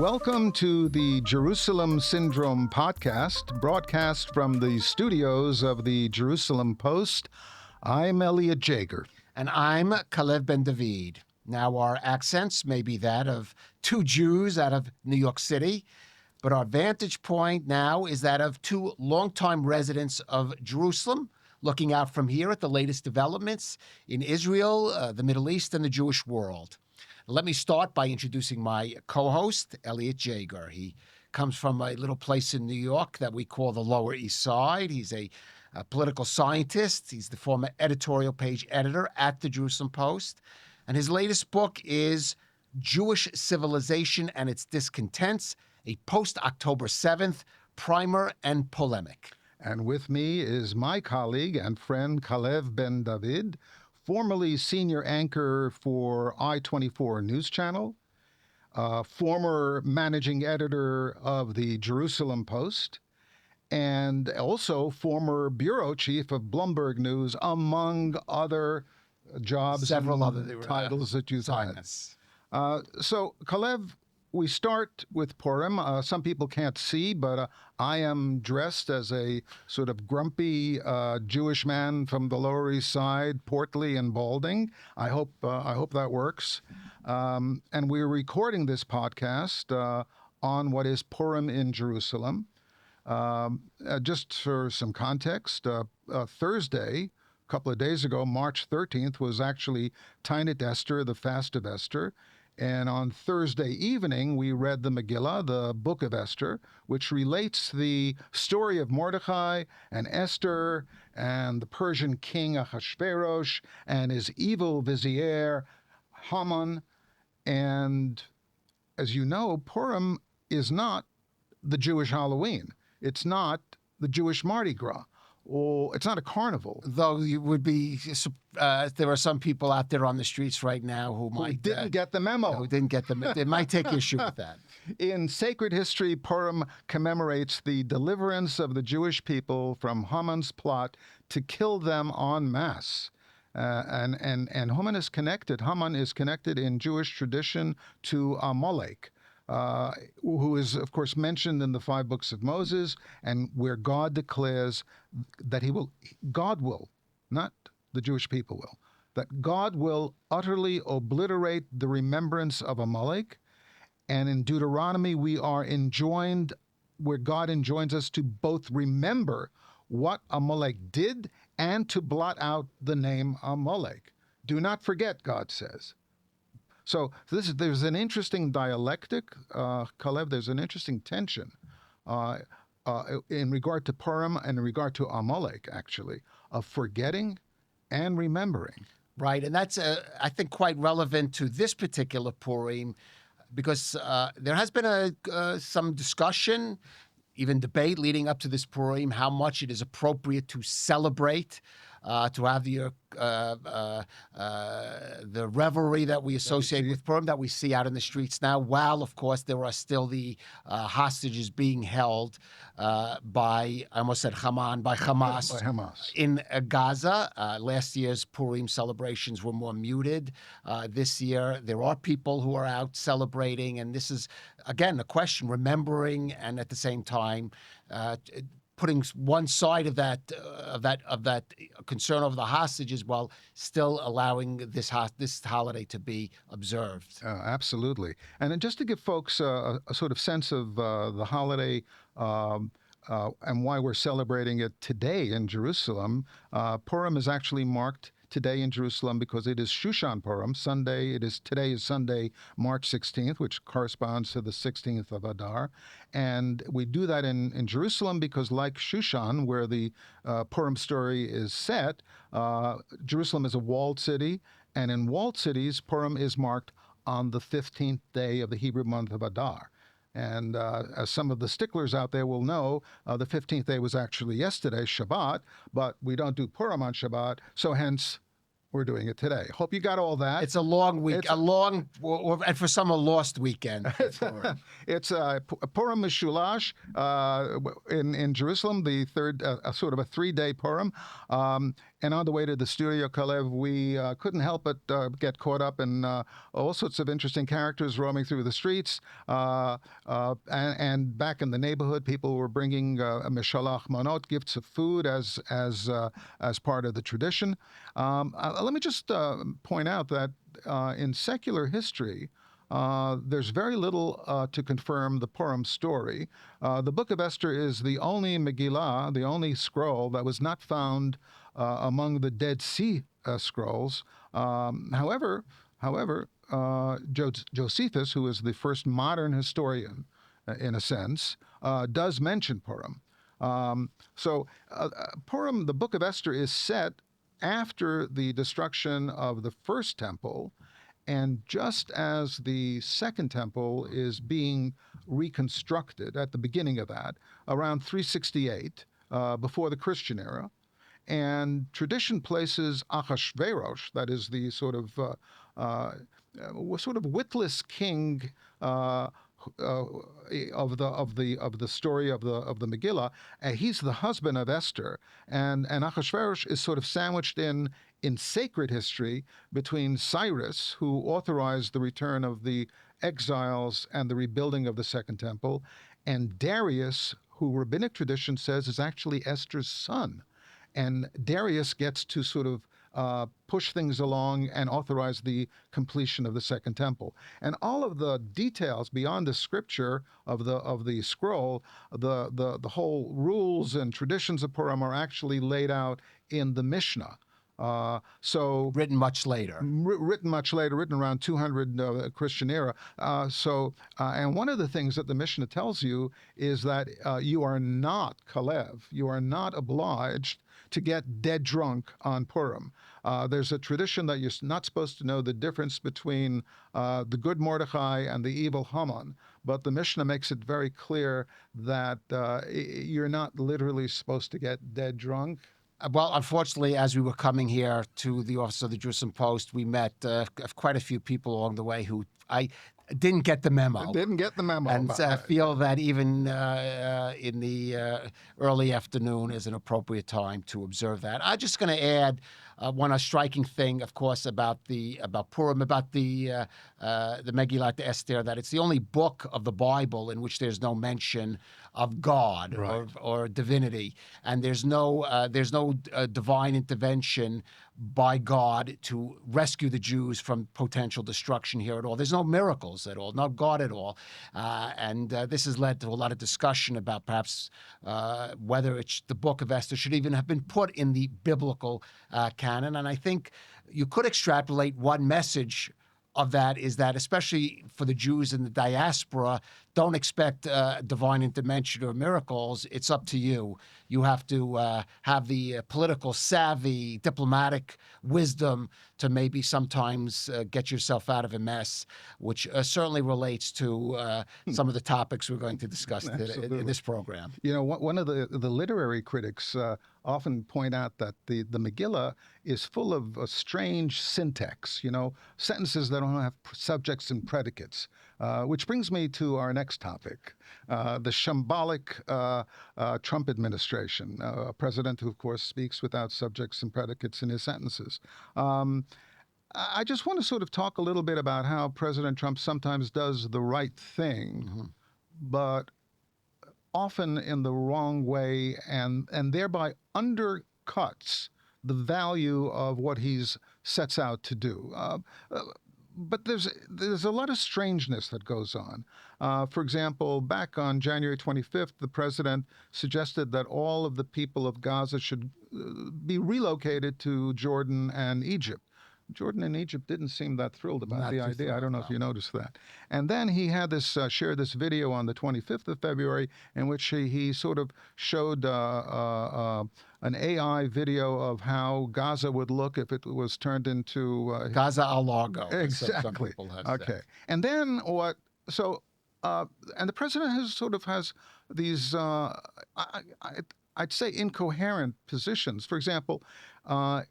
Welcome to the Jerusalem Syndrome podcast, broadcast from the studios of the Jerusalem Post. I'm Elliot Jager. And I'm Calev Ben David. Now, our accents may be that of two Jews out of New York City, but our vantage point now is that of two longtime residents of Jerusalem, looking out from here at the latest developments in Israel, the Middle East, and the Jewish world. Let me start by introducing my co-host, Elliot Jager. He comes from a little place in New York that we call the Lower East Side. He's a political scientist. He's the former editorial page editor at the Jerusalem Post. And his latest book is Jewish Civilization and Its Discontents, a post-October 7th primer and polemic. And with me is my colleague and friend Calev Ben David, formerly senior anchor for I-24 News Channel, former managing editor of the Jerusalem Post, and also former bureau chief of Bloomberg News, among other jobs Several and other titles that you've had. So, Calev, we start with Purim. Some people can't see, but I am dressed as a sort of grumpy Jewish man from the Lower East Side, portly and balding. I hope that works. And we're recording this podcast on what is Purim in Jerusalem. Just for some context, Thursday, a couple of days ago, March 13th, was actually Tainit Esther, the Fast of Esther. And on Thursday evening, we read the Megillah, the Book of Esther, which relates the story of Mordechai and Esther and the Persian king Ahasuerus and his evil vizier Haman. And as you know, Purim is not the Jewish Halloween. It's not the Jewish Mardi Gras. Or it's not a carnival. Though you would be, there are some people out there on the streets right now who didn't get the memo. Who didn't get the memo. They might take issue with that. In sacred history, Purim commemorates the deliverance of the Jewish people from Haman's plot to kill them en masse. And Haman is connected in Jewish tradition to Amalek. Who is, of course, mentioned in the 5 books of Moses, and where God declares that God will, not the Jewish people will, that God will utterly obliterate the remembrance of Amalek. And in Deuteronomy, we are enjoined, where God enjoins us to both remember what Amalek did and to blot out the name Amalek. Do not forget, God says. So there's an interesting dialectic, Calev, there's an interesting tension in regard to Purim and in regard to Amalek, actually, of forgetting and remembering. Right, and that's, I think, quite relevant to this particular Purim, because there has been some discussion, even debate leading up to this Purim, how much it is appropriate to celebrate, to have the revelry that we associate with Purim, that we see out in the streets now, while, of course, there are still the hostages being held by Hamas in Gaza. Last year's Purim celebrations were more muted. This year, there are people who are out celebrating, and this is, again, a question, remembering and at the same time putting one side of that concern over the hostages while still allowing this holiday to be observed. Absolutely. And just to give folks a sort of sense of the holiday and why we're celebrating it today in Jerusalem, Purim is actually marked today in Jerusalem because it is Shushan Purim, Sunday. Today is Sunday, March 16th, which corresponds to the 16th of Adar. And we do that in Jerusalem because, like Shushan, where the Purim story is set, Jerusalem is a walled city. And in walled cities, Purim is marked on the 15th day of the Hebrew month of Adar. And as some of the sticklers out there will know, the 15th day was actually yesterday, Shabbat, but we don't do Purim on Shabbat, so hence we're doing it today. Hope you got all that. It's a long week, It's and for some a lost weekend. It's Purim Mishulash in Jerusalem, the third, sort of a 3-day Purim. And on the way to the studio, Calev, we couldn't help but get caught up in all sorts of interesting characters roaming through the streets. And back in the neighborhood, people were bringing mishalach manot, gifts of food, as part of the tradition. Let me just point out that in secular history, there's very little to confirm the Purim story. The Book of Esther is the only Megillah, the only scroll that was not found among the Dead Sea scrolls. However, Josephus, who is the first modern historian, in a sense, does mention Purim. So Purim, the Book of Esther, is set after the destruction of the first temple, and just as the second temple is being reconstructed at the beginning of that, around 368, before the Christian era. And tradition places Achashverosh, that is the sort of witless king of the story of the Megillah. He's the husband of Esther, and Achashverosh is sort of sandwiched in sacred history between Cyrus, who authorized the return of the exiles and the rebuilding of the Second Temple, and Darius, who rabbinic tradition says is actually Esther's son. And Darius gets to sort of push things along and authorize the completion of the Second Temple. And all of the details beyond the scripture of the scroll, the whole rules and traditions of Purim are actually laid out in the Mishnah. Written much later. Written around 200 Christian era. And one of the things that the Mishnah tells you is that you are not, Calev, you are not obliged to get dead drunk on Purim. There's a tradition that you're not supposed to know the difference between the good Mordechai and the evil Haman, but the Mishnah makes it very clear that you're not literally supposed to get dead drunk. Well, unfortunately, as we were coming here to the office of the Jerusalem Post, we met quite a few people along the way who I didn't get the memo. And feel that even in the early afternoon is an appropriate time to observe that. I'm just going to add one striking thing, of course, about Purim, about the Megillat Esther, that it's the only book of the Bible in which there's no mention of God, right, or divinity, and there's no divine intervention by God to rescue the Jews from potential destruction here at all. There's no miracles at all, no God at all, and this has led to a lot of discussion about perhaps whether the Book of Esther should even have been put in the biblical canon. And I think you could extrapolate one message of that is that, especially for the Jews in the diaspora, don't expect divine intervention or miracles. It's up to you. You have to have the political savvy, diplomatic wisdom to maybe sometimes get yourself out of a mess, which certainly relates to some of the topics we're going to discuss in this program. You know, one of the literary critics often point out that the Megillah is full of strange syntax, sentences that don't have subjects and predicates, which brings me to our next topic, the shambolic Trump administration, a president who, of course, speaks without subjects and predicates in his sentences. I just want to sort of talk a little bit about how President Trump sometimes does the right thing, mm-hmm, but often in the wrong way, and thereby undercuts the value of what he's sets out to do. But there's a lot of strangeness that goes on. For example, back on January 25th, the president suggested that all of the people of Gaza should be relocated to Jordan and Egypt. Jordan and Egypt didn't seem that thrilled about the idea. I don't know if you noticed that. And then he had shared this video on the 25th of February in which he sort of showed an AI video of how Gaza would look if it was turned into Gaza al Lago. Exactly. Some people have okay. said. And then what? So, and the president has these I'd say incoherent positions. For example,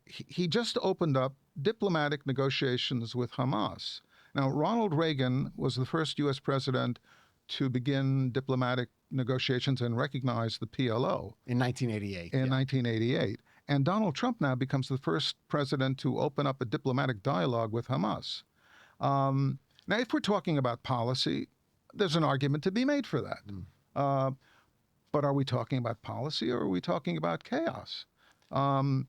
he just opened up diplomatic negotiations with Hamas. Now, Ronald Reagan was the first U.S. president to begin diplomatic negotiations and recognize the PLO In 1988. in 1988. And Donald Trump now becomes the first president to open up a diplomatic dialogue with Hamas. Now, if we're talking about policy, there's an argument to be made for that. But are we talking about policy or are we talking about chaos? And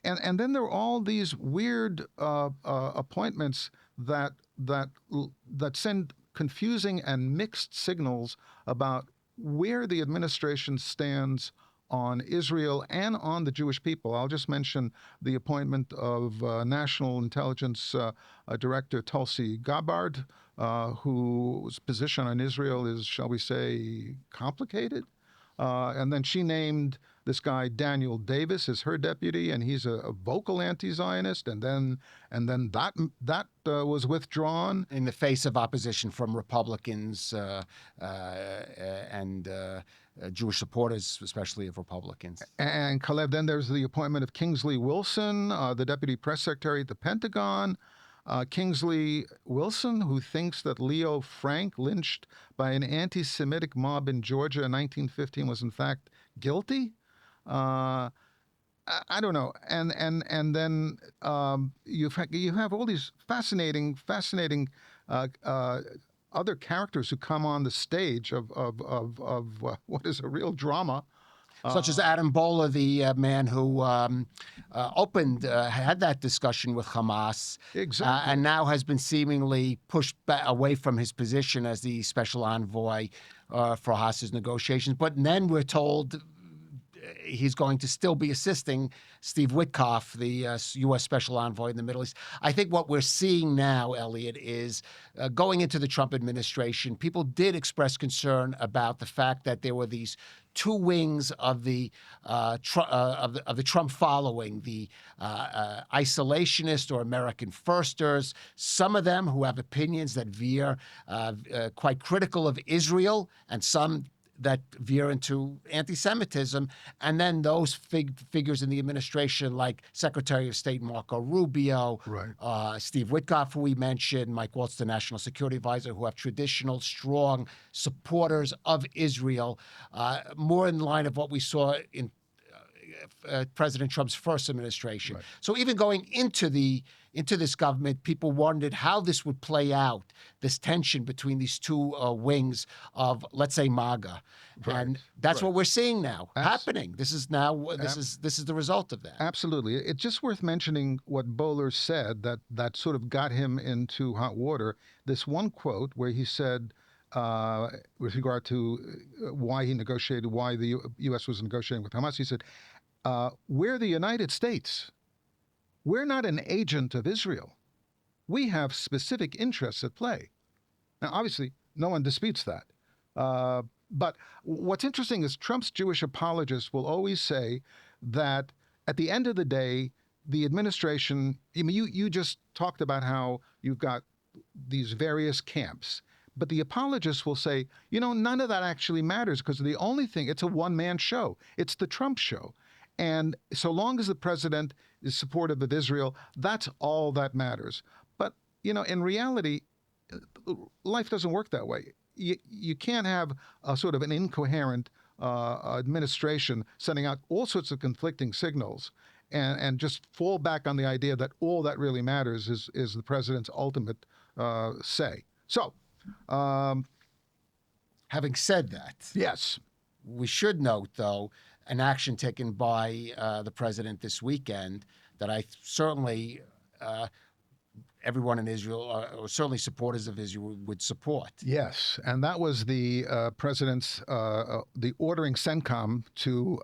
then there are all these weird appointments that send confusing and mixed signals about where the administration stands on Israel and on the Jewish people. I'll just mention the appointment of National Intelligence Director Tulsi Gabbard, whose position on Israel is, shall we say, complicated. And then she named this guy Daniel Davis as her deputy, and he's a vocal anti-Zionist. And then that was withdrawn In the face of opposition from Republicans and Jewish supporters, especially of Republicans. And Calev, then there's the appointment of Kingsley Wilson, the deputy press secretary at the Pentagon. Kingsley Wilson, who thinks that Leo Frank, lynched by an anti-Semitic mob in Georgia in 1915, was in fact guilty. I don't know. And then you have all these fascinating other characters who come on the stage of what is a real drama. Such as Adam Bola, the man who had that discussion with Hamas, Exactly. and now has been seemingly pushed away from his position as the special envoy for Hamas's negotiations. But then we're told he's going to still be assisting Steve Witkoff, the U.S. Special Envoy in the Middle East. I think what we're seeing now, Elliot, is going into the Trump administration, people did express concern about the fact that there were these two wings of the Trump following, the isolationist or American firsters, some of them who have opinions that veer quite critical of Israel, and some that veer into anti-Semitism, and then those figures in the administration like Secretary of State Marco Rubio, Right. Steve Witkoff, who we mentioned, Mike Waltz, the National Security Advisor, who have traditional, strong supporters of Israel, more in line of what we saw in President Trump's first administration. Right. So even going into this government, people wondered how this would play out, this tension between these two wings of, let's say, MAGA, Right. and that's Right. what we're seeing now happening. This is the result of that. Absolutely. It's just worth mentioning what Bowler said that sort of got him into hot water. This one quote where he said, with regard to why the U.S. was negotiating with Hamas, he said, we're the United States. We're not an agent of Israel. We have specific interests at play. Now, obviously, no one disputes that. But what's interesting is Trump's Jewish apologists will always say that at the end of the day, the administration, you just talked about how you've got these various camps. But the apologists will say, none of that actually matters because the only thing, it's a one-man show. It's the Trump show. And so long as the president is supportive of Israel, that's all that matters. But, in reality, life doesn't work that way. You can't have a sort of an incoherent administration sending out all sorts of conflicting signals and just fall back on the idea that all that really matters is the president's ultimate say. So, Having said that, yes, we should note, though, an action taken by the president this weekend that I certainly, everyone in Israel, or certainly supporters of Israel, would support. Yes, and that was the president's the ordering CENTCOM to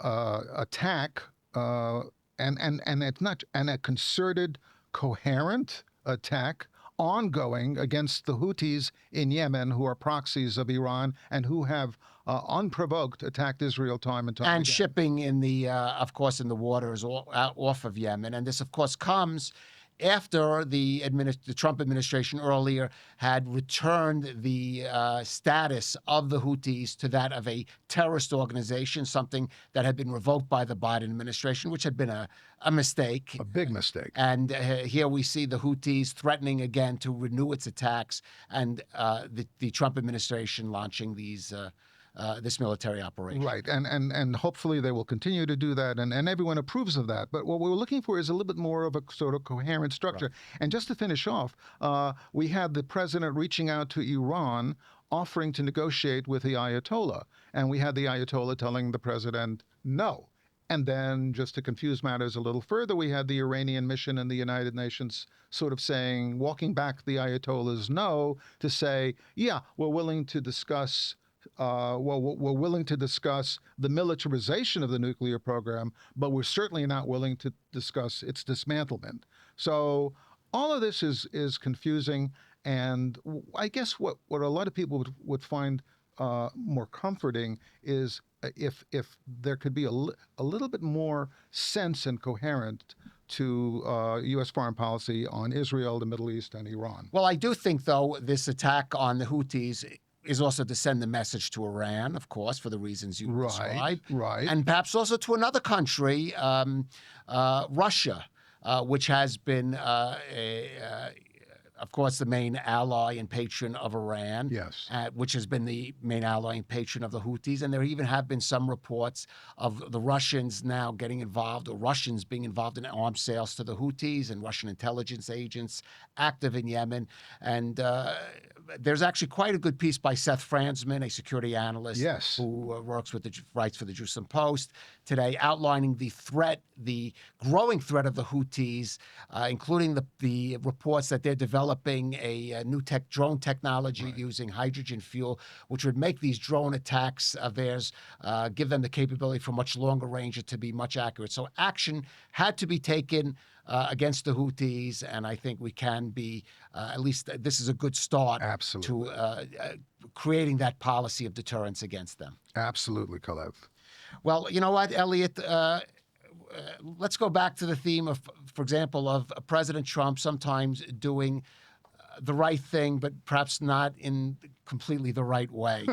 attack and it's not a concerted, coherent attack ongoing against the Houthis in Yemen, who are proxies of Iran and who have unprovoked attacked Israel time and time And again. shipping in the, of course, in the waters off of Yemen. And this, of course, comes after the Trump administration earlier had returned the status of the Houthis to that of a terrorist organization, something that had been revoked by the Biden administration, which had been a mistake. A big mistake. And here we see the Houthis threatening again to renew its attacks, and the Trump administration launching this military operation. Right, and hopefully they will continue to do that, and everyone approves of that. But what we're looking for is a little bit more of a sort of coherent structure. Right. And just to finish off, we had the president reaching out to Iran, offering to negotiate with the Ayatollah, and we had the Ayatollah telling the president no. And then, just to confuse matters a little further, we had the Iranian mission in the United Nations sort of saying, walking back the Ayatollah's no, to say, yeah, we're willing to discuss we're willing to discuss the militarization of the nuclear program, but we're certainly not willing to discuss its dismantlement. So all of this is confusing, and I guess what a lot of people would find more comforting is if there could be a little bit more sense and coherent to U.S. foreign policy on Israel, the Middle East, and Iran. Well, I do think, though, this attack on the Houthis is also to send the message to Iran, of course, for the reasons you described. Right. And perhaps also to another country, Russia, which has been, of course, the main ally and patron of Iran. Yes. Which has been the main ally and patron of the Houthis. And there even have been some reports of the Russians now getting involved, or Russians being involved in arms sales to the Houthis, and Russian intelligence agents active in Yemen. And there's actually quite a good piece by Seth Franzman, a security analyst, yes, who writes for the Jerusalem Post today, outlining the threat, the growing threat of the Houthis, including the reports that they're developing a new drone technology using hydrogen fuel, which would make these drone attacks of theirs, give them the capability for much longer range to be much accurate. So action had to be taken against the Houthis, and I think we can be, at least this is a good start Absolutely. to creating that policy of deterrence against them. Absolutely, Calev. Well, you know what, Elliot? Let's go back to the theme of, for example, of President Trump sometimes doing the right thing, but perhaps not in completely the right way.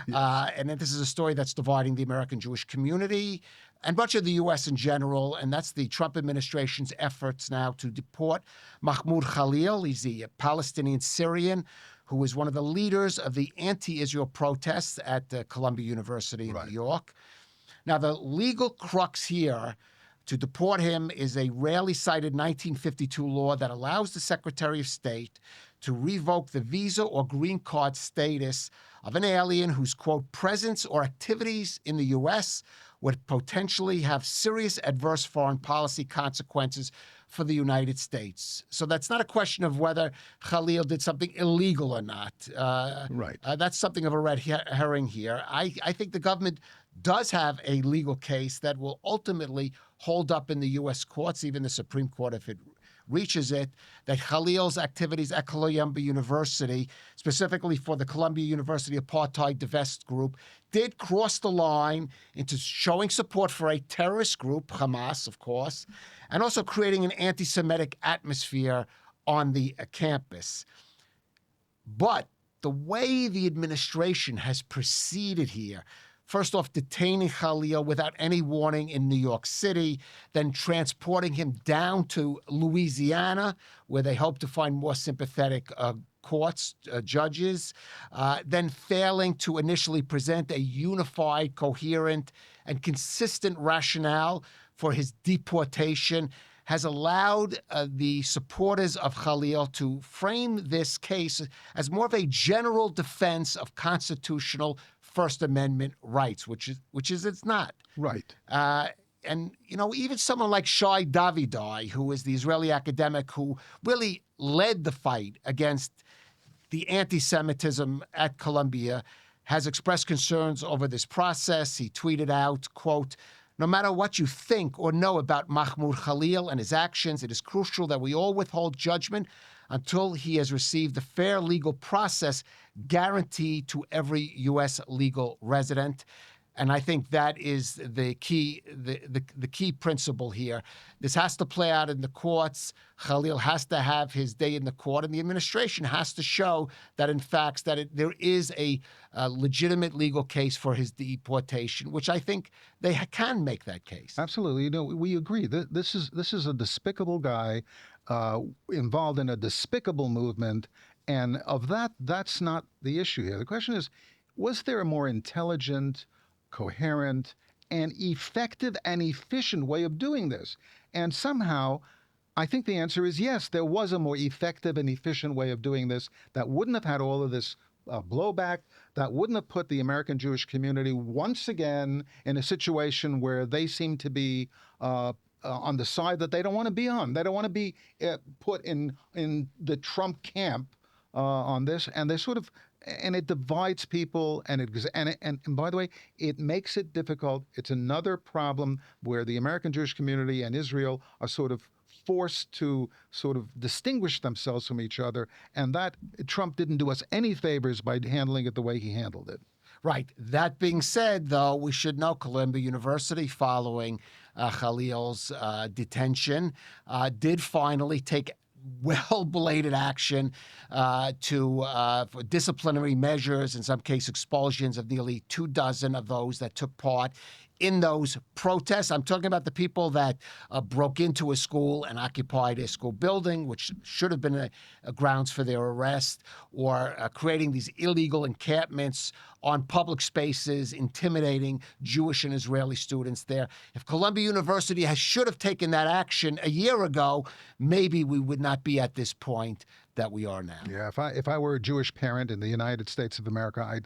Yes. And this is a story that's dividing the American Jewish community and much of the U.S. in general, and that's the Trump administration's efforts now to deport Mahmoud Khalil. He's the Palestinian Syrian who was one of the leaders of the anti-Israel protests at Columbia University in New York. Now, the legal crux here to deport him is a rarely cited 1952 law that allows the Secretary of State to revoke the visa or green card status of an alien whose, quote, presence or activities in the U.S. would potentially have serious adverse foreign policy consequences for the United States. So that's not a question of whether Khalil did something illegal or not. That's something of a red herring here. I think the government does have a legal case that will ultimately hold up in the U.S. courts, even the Supreme Court, if it reaches it, that Khalil's activities at Columbia University, specifically for the Columbia University Apartheid Divest Group, did cross the line into showing support for a terrorist group, Hamas, of course, and also creating an anti-Semitic atmosphere on the campus. But the way the administration has proceeded here, first off, detaining Khalil without any warning in New York City, then transporting him down to Louisiana, where they hope to find more sympathetic courts, judges, then failing to initially present a unified, coherent, and consistent rationale for his deportation, has allowed the supporters of Khalil to frame this case as more of a general defense of constitutional First Amendment rights, which is it's not. Right. And, you know, even someone like Shai Davidai, who is the Israeli academic who really led the fight against the anti-Semitism at Columbia, has expressed concerns over this process. He tweeted out, quote, "No matter what you think or know about Mahmoud Khalil and his actions, it is crucial that we all withhold judgment until he has received the fair legal process guaranteed to every U.S. legal resident." And I think that is the key principle here. This has to play out in the courts. Khalil has to have his day in the court, and the administration has to show that, in fact, there is a legitimate legal case for his deportation, which I think they can make that case. Absolutely. We agree. This is a despicable guy involved in a despicable movement, and that's not the issue here. The question is, was there a more intelligent, coherent, and effective and efficient way of doing this? And somehow, I think the answer is yes, there was a more effective and efficient way of doing this that wouldn't have had all of this blowback, that wouldn't have put the American Jewish community once again in a situation where they seem to be on the side that they don't want to be on. They don't want to be put in the Trump camp on this, and they sort of, and it divides people, and by the way, it makes it difficult. It's another problem where the American Jewish community and Israel are sort of forced to sort of distinguish themselves from each other, and that Trump didn't do us any favors by handling it the way he handled it. Right. That being said, though, we should know Columbia University, following Khalil's detention, did finally take well-belated action for disciplinary measures, in some cases expulsions of nearly 24 of those that took part in those protests. I'm talking about the people that broke into a school and occupied a school building, which should have been a grounds for their arrest, or creating these illegal encampments on public spaces, intimidating Jewish and Israeli students there. If Columbia University should have taken that action a year ago, maybe we would not be at this point that we are now. Yeah, if I were a Jewish parent in the United States of America,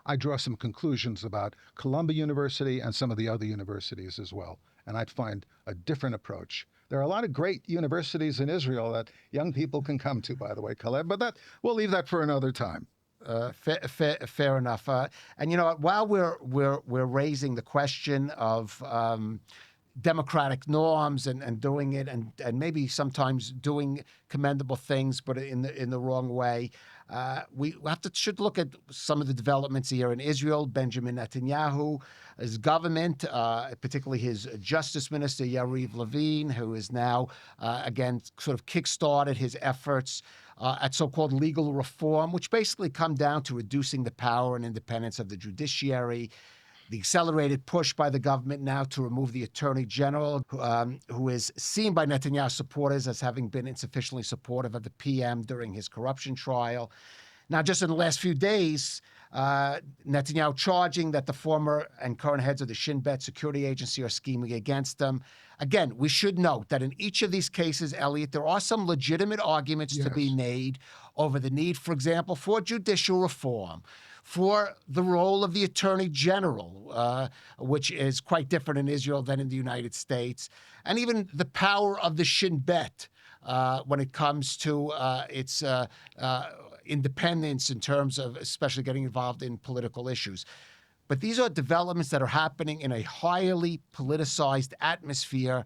I'd draw some conclusions about Columbia University and some of the other universities as well, and I'd find a different approach. There are a lot of great universities in Israel that young people can come to, by the way, Calev, but we'll leave that for another time. Fair enough. And you know, while we're raising the question of democratic norms and doing it, and maybe sometimes doing commendable things, but in the wrong way, we should look at some of the developments here in Israel. Benjamin Netanyahu, his government, particularly his Justice Minister Yariv Levin, who is now again sort of kickstarted his efforts at so-called legal reform, which basically come down to reducing the power and independence of the judiciary. The accelerated push by the government now to remove the Attorney General, who is seen by Netanyahu supporters as having been insufficiently supportive of the PM during his corruption trial. Now, just in the last few days, Netanyahu charging that the former and current heads of the Shin Bet security agency are scheming against them. Again, we should note that in each of these cases, Elliot, there are some legitimate arguments to be made over the need, for example, for judicial reform, for the role of the Attorney General, which is quite different in Israel than in the United States, and even the power of the Shin Bet when it comes to its independence in terms of especially getting involved in political issues. But these are developments that are happening in a highly politicized atmosphere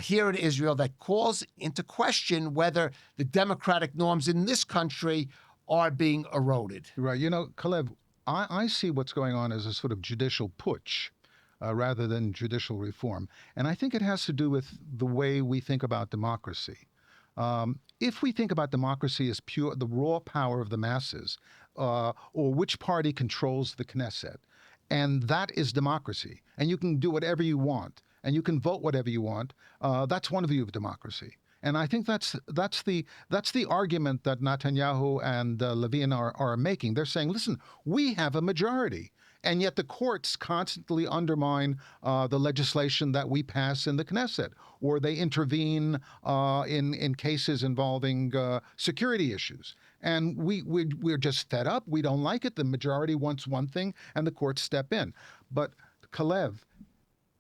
here in Israel that calls into question whether the democratic norms in this country are being eroded. Right. You know, Calev, I see what's going on as a sort of judicial putsch rather than judicial reform. And I think it has to do with the way we think about democracy. If we think about democracy as pure, the raw power of the masses, or which party controls the Knesset, and that is democracy, and you can do whatever you want, and you can vote whatever you want, that's one view of democracy. And I think that's the argument that Netanyahu and Levin are making. They're saying, listen, we have a majority. And yet the courts constantly undermine the legislation that we pass in the Knesset, or they intervene in cases involving security issues. And we're just fed up. We don't like it. The majority wants one thing, and the courts step in. But Calev,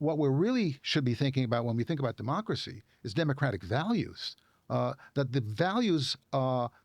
what we really should be thinking about when we think about democracy is democratic values. That the values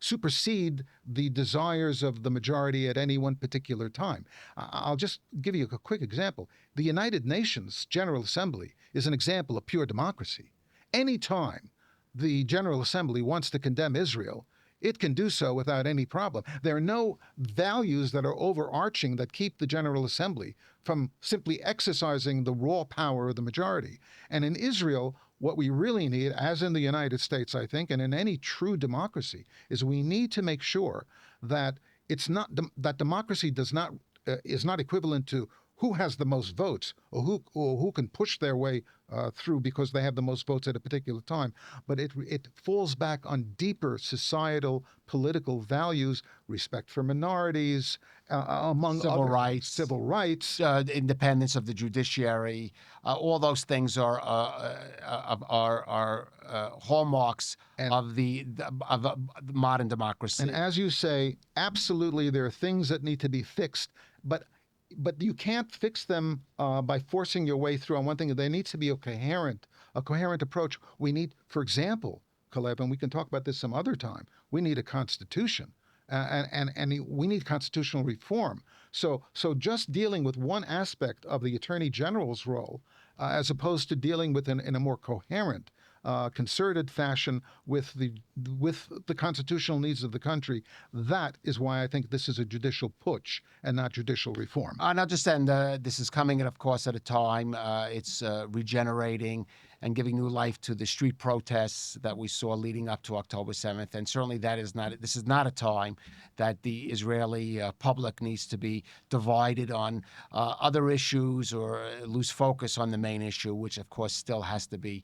supersede the desires of the majority at any one particular time. I'll just give you a quick example. The United Nations General Assembly is an example of pure democracy. Anytime the General Assembly wants to condemn Israel, it can do so without any problem. There are no values that are overarching that keep the General Assembly from simply exercising the raw power of the majority. And in Israel, what we really need, as in the United States, I think, and in any true democracy, is we need to make sure that it's not that democracy does not is not equivalent to who has the most votes or who can push their way through because they have the most votes at a particular time. But it falls back on deeper societal political values, respect for minorities, among Civil other rights. civil rights. Independence of the judiciary, all those things are hallmarks of the modern democracy. And as you say, absolutely, there are things that need to be fixed, but you can't fix them by forcing your way through on one thing. There needs to be a coherent approach. We need, for example, Calev, and we can talk about this some other time, we need a constitution. And we need constitutional reform. So just dealing with one aspect of the Attorney General's role, as opposed to dealing with in a more coherent, concerted fashion with the constitutional needs of the country, that is why I think this is a judicial putsch and not judicial reform. And I'll just end, this is coming, of course, at a time it's regenerating and giving new life to the street protests that we saw leading up to October 7th. And certainly this is not a time that the Israeli public needs to be divided on other issues or lose focus on the main issue, which, of course, still has to be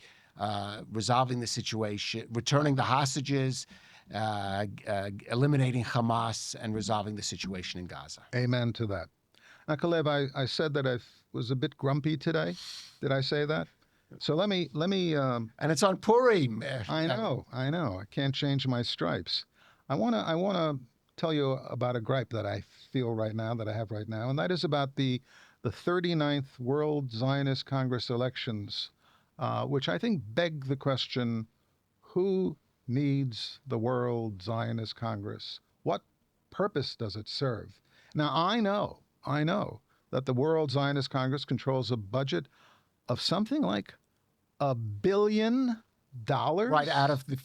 resolving the situation, returning the hostages, eliminating Hamas, and resolving the situation in Gaza. Amen to that. Now, Calev, I said that I was a bit grumpy today. Did I say that? So let me. And it's on Purim. I know. I can't change my stripes. I wanna tell you about a gripe that I feel right now, that I have right now, and that is about the 39th World Zionist Congress elections, which I think beg the question: who needs the World Zionist Congress? What purpose does it serve? Now, I know that the World Zionist Congress controls a budget of something like $1 billion. Right out of the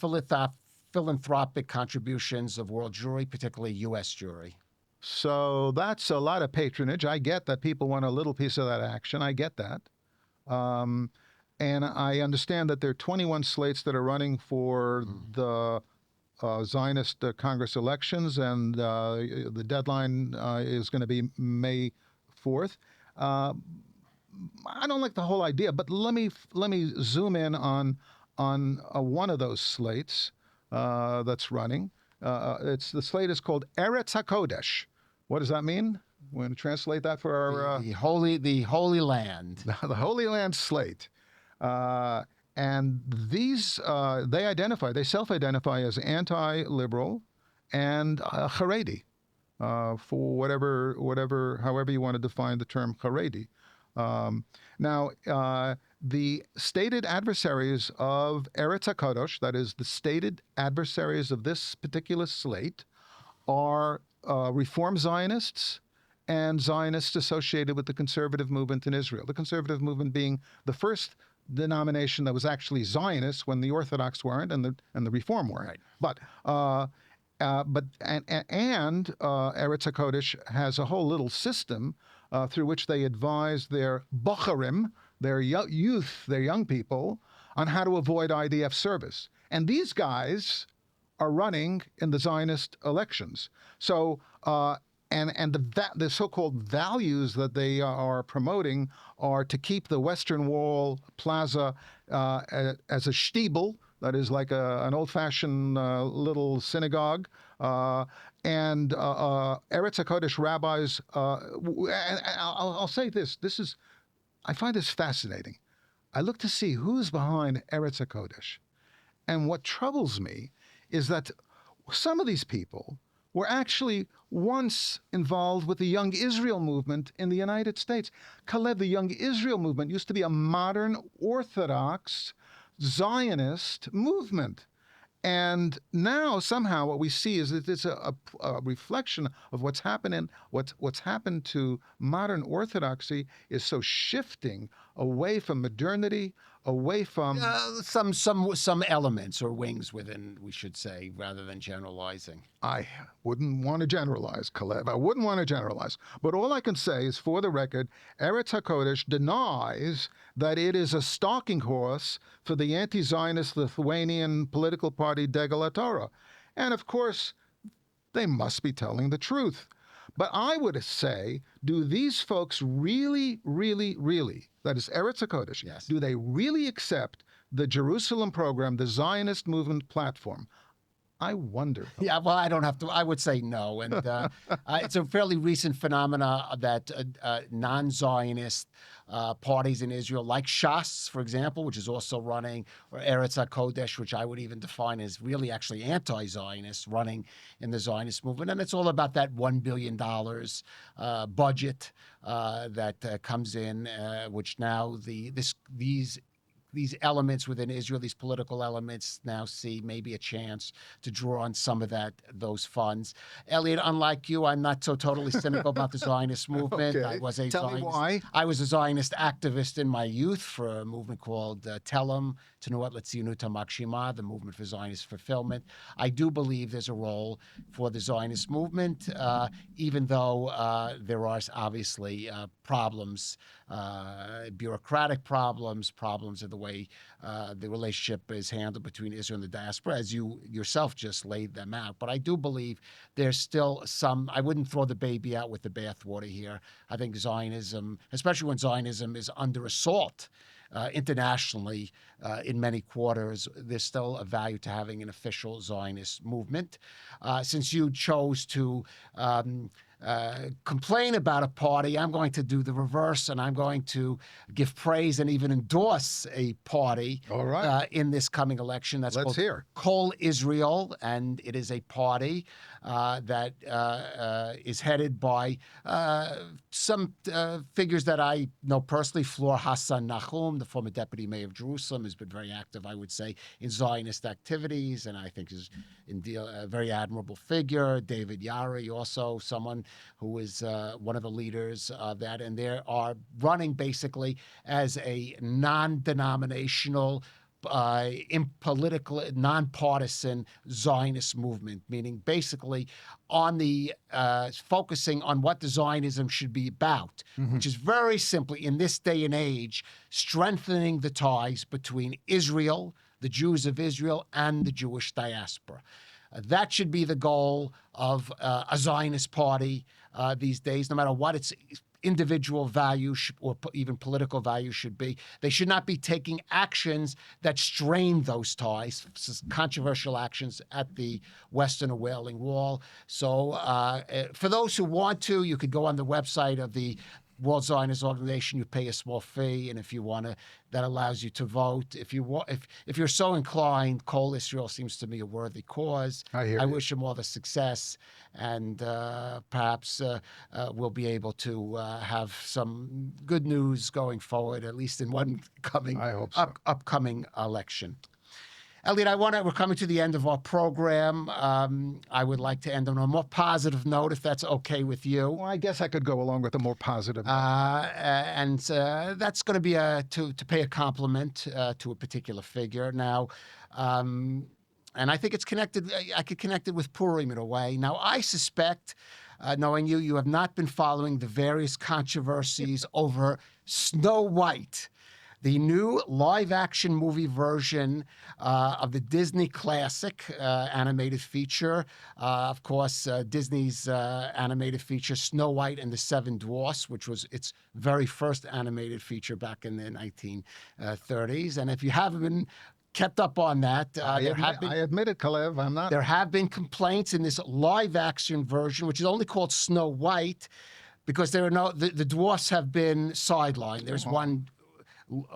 philanthropic contributions of world Jewry, particularly U.S. Jewry. So that's a lot of patronage. I get that people want a little piece of that action. I get that. And I understand that there are 21 slates that are running for the Zionist Congress elections, and the deadline is going to be May 4th. I don't like the whole idea, but let me zoom in on one of those slates that's running. The slate is called Eretz HaKodesh. What does that mean? We're going to translate that for our the Holy Land. The Holy Land slate. And these they self-identify as anti-liberal and Haredi, for however you want to define the term Haredi. Now, the stated adversaries of Eretz HaKadosh, that is, the stated adversaries of this particular slate, are Reform Zionists and Zionists associated with the conservative movement in Israel. The conservative movement being the first denomination that was actually Zionist when the Orthodox weren't and the Reform weren't. Right. But Eretz HaKodesh has a whole little system through which they advise their bocharim, their youth, their young people, on how to avoid IDF service. And these guys are running in the Zionist elections. So, and the so-called values that they are promoting are to keep the Western Wall Plaza as a shtibel, that is like an old-fashioned little synagogue, and Eretz HaKodesh rabbis. And I'll say this: I find this fascinating. I look to see who's behind Eretz HaKodesh, and what troubles me is that some of these people were actually once involved with the Young Israel movement in the United States. Calev, the Young Israel movement used to be a modern Orthodox Zionist movement. And now somehow what we see is that it's a reflection of what's happened to modern Orthodoxy is so shifting away from modernity, away from... Some elements or wings within, we should say, rather than generalizing. I wouldn't want to generalize, Calev. I wouldn't want to generalize. But all I can say is, for the record, Eretz HaKodesh denies that it is a stalking horse for the anti-Zionist Lithuanian political party Degel HaTorah. And of course, they must be telling the truth. But I would say, do these folks really, that is Eretz HaKodesh, Yes. do they really accept the Jerusalem program, the Zionist movement platform? I wonder. Yeah, well, I don't have to. I would say no. And it's a fairly recent phenomena that non-Zionist parties in Israel, like Shas, for example, which is also running, or Eretz HaKodesh, which I would even define as really actually anti-Zionist, running in the Zionist movement. And it's all about that $1 billion budget that comes in, which now these elements within Israel, these political elements, now see maybe a chance to draw on some of those funds. Elliot, unlike you, I'm not so totally cynical about the Zionist movement. Okay. I was a Tell me why. I was a Zionist activist in my youth for a movement called Telem, Tenuat Letzionut Makshima, the movement for Zionist fulfillment. I do believe there's a role for the Zionist movement, even though there are obviously problems, bureaucratic problems of the way the relationship is handled between Israel and the diaspora, as you yourself just laid them out. But I do believe there's still some, I wouldn't throw the baby out with the bathwater here. I think Zionism, especially when Zionism is under assault internationally in many quarters, there's still a value to having an official Zionist movement. Since you chose to complain about a party, I'm going to do the reverse, and I'm going to give praise and even endorse a party All right. in this coming election. That's Let's called hear. Kol Israel, and it is a party that is headed by some figures that I know personally. Flor Hassan Nahum, the former deputy mayor of Jerusalem, has been very active, I would say, in Zionist activities, and I think is indeed a very admirable figure. David Yari, also someone who is one of the leaders of that, and they are running basically as a non-denominational, impolitical, nonpartisan Zionist movement, meaning basically on the focusing on what the Zionism should be about, which is very simply, in this day and age, strengthening the ties between Israel, the Jews of Israel, and the Jewish diaspora. That should be the goal of a Zionist party these days, no matter what its individual value or even political value should be. They should not be taking actions that strain those ties, controversial actions at the Western Wailing Wall. So for those who want to, you could go on the website of the World Zionist Organization. You pay a small fee, and if you want to, that allows you to vote. If you're so inclined, Kol Israel seems to me a worthy cause. I wish him all the success, and perhaps we'll be able to have some good news going forward, at least in one upcoming election. Elliot, we're coming to the end of our program. I would like to end on a more positive note, if that's okay with you. Well, I guess I could go along with a more positive note. And that's going to be to pay a compliment to a particular figure. Now, and I think it's connected. I could connect it with Purim in a way. Now, I suspect, knowing you have not been following the various controversies over Snow White, the new live-action movie version of the Disney classic animated feature. Of course, Disney's animated feature, Snow White and the Seven Dwarfs, which was its very first animated feature back in the 1930s. And if you haven't been kept up on that, I admit it, Calev, I'm not. There have been complaints in this live-action version, which is only called Snow White, because the dwarfs have been sidelined. There's one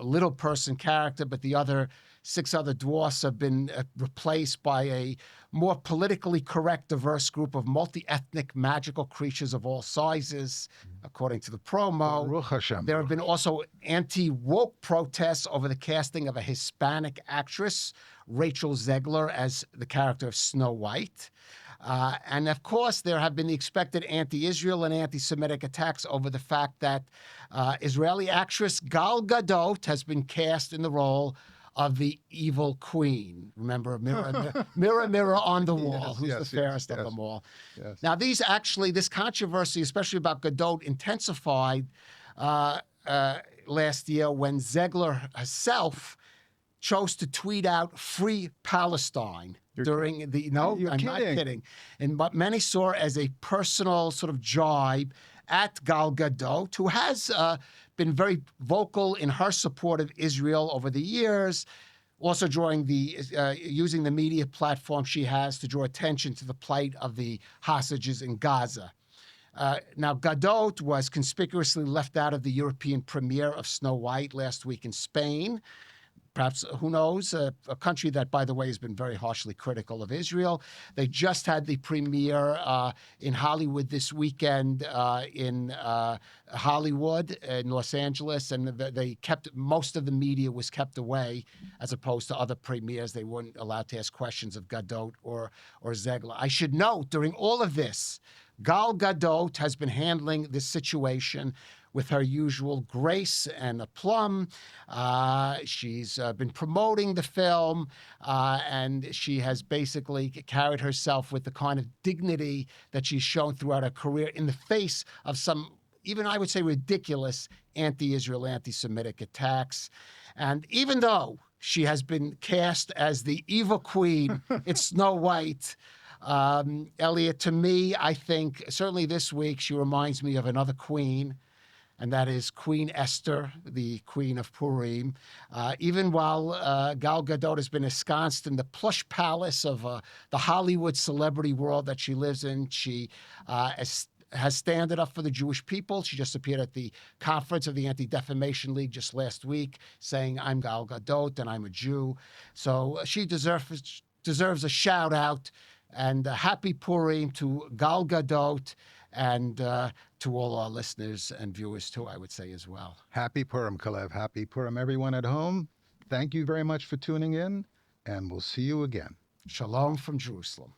little person character, but the other 6 other dwarfs have been replaced by a more politically correct, diverse group of multi-ethnic magical creatures of all sizes, according to the promo. There have been also anti-woke protests over the casting of a Hispanic actress, Rachel Zegler, as the character of Snow White. And of course, there have been the expected anti-Israel and anti-Semitic attacks over the fact that Israeli actress Gal Gadot has been cast in the role of the evil queen. Remember, mirror, mirror on the wall, who's the fairest of them all? Yes. Now, this controversy, especially about Gadot, intensified last year when Ziegler herself chose to tweet out "Free Palestine" during the. No, You're I'm kidding. not kidding. And what many saw as a personal sort of jibe at Gal Gadot, who has been very vocal in her support of Israel over the years, also using the media platform she has to draw attention to the plight of the hostages in Gaza. Now, Gadot was conspicuously left out of the European premiere of Snow White last week in Spain. Perhaps, who knows, a country that, by the way, has been very harshly critical of Israel. They just had the premiere in Hollywood this weekend in Hollywood, in Los Angeles, and they kept, most of the media was kept away as opposed to other premieres. They weren't allowed to ask questions of Gadot or Ziegler. I should note, during all of this, Gal Gadot has been handling this situation with her usual grace and aplomb. She's been promoting the film, and she has basically carried herself with the kind of dignity that she's shown throughout her career in the face of some, even I would say, ridiculous anti-Israel, anti-Semitic attacks. And even though she has been cast as the evil queen in Snow White, Elliot, to me, I think, certainly this week, she reminds me of another queen, and that is Queen Esther, the queen of Purim. Even while Gal Gadot has been ensconced in the plush palace of the Hollywood celebrity world that she lives in, she has standed up for the Jewish people. She just appeared at the conference of the Anti-Defamation League just last week saying, "I'm Gal Gadot and I'm a Jew." So she deserves a shout out. And happy Purim to Gal Gadot and to all our listeners and viewers, too, I would say as well. Happy Purim, Calev. Happy Purim, everyone at home. Thank you very much for tuning in, and we'll see you again. Shalom from Jerusalem.